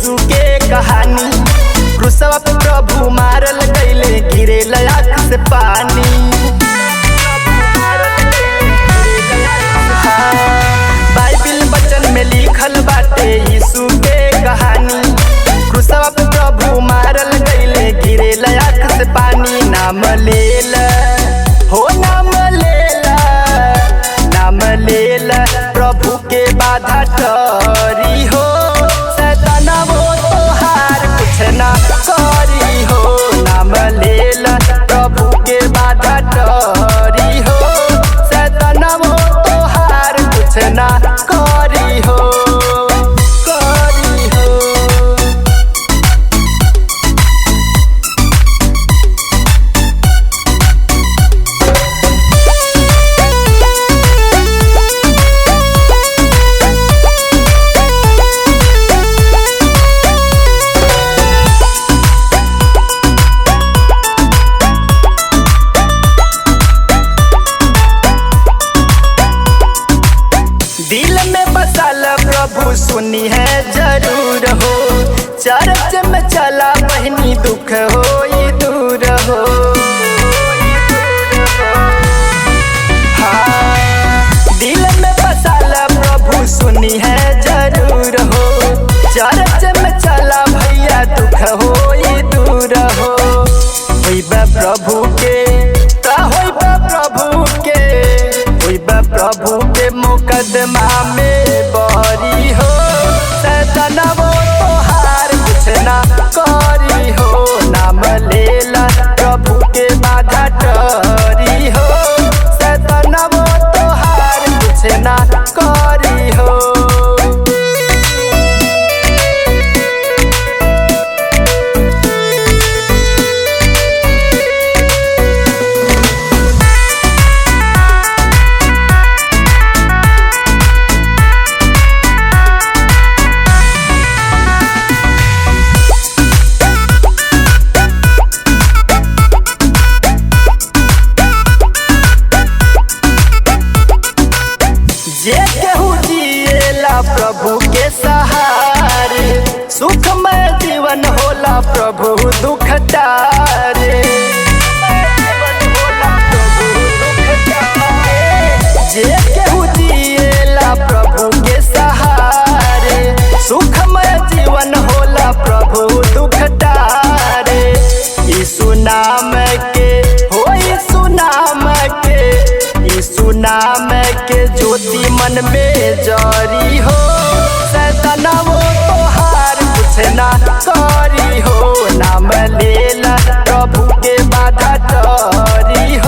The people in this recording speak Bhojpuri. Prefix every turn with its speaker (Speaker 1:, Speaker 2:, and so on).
Speaker 1: यीशु के कहानी। क्रूसवा पे प्रभु मारल गईले, गिरे आँख से पानी। बाइबिल वचन में लिखल बाटे यीशु के कहानी। क्रूसवा पे प्रभु मारल गईले, गिरे आँख से पानी। नाम लेला हो नाम लेला, नाम लेला प्रभु के बाधा टरी हो। सैताना वो तोहार कुछ ना करी हो। नाम लेला प्रभु के बाधा टरी हो। सैताना वो तोहार कुछ ना करी हो, करी हो। दिल में बसल प्रभु सुनी है जरूर हो। चर्च में चला बहनी दुख हो दूर हो। हाँ, दिल में बसल प्रभु सुनी है जरूर हो। चर्च में चला भैया दुख हो दूर हो। होइबा प्रभु के होइबा प्रभु के, होइबा प्रभु के मुकदमा में बरी हो। सैताना वो तोहार कुछ ना करी हो। नाम लेला प्रभु के बाधा टरी हो। सैताना वो तोहार कुछ ना करी हो। जे केहू जिएला प्रभु के सहारे, सुखमय जीवन होला प्रभु दुख टारे। जे केहू जिएला प्रभु के सहारे, सुखमय जीवन होला प्रभु दुख टारे। यीशु नाम के हो, यीशु नाम के, यीशु नाम के ज्योति मन में जरी हो। सैताना वो तोहार कुछ ना करी हो। नाम लेला प्रभु के बाधा टरी हो।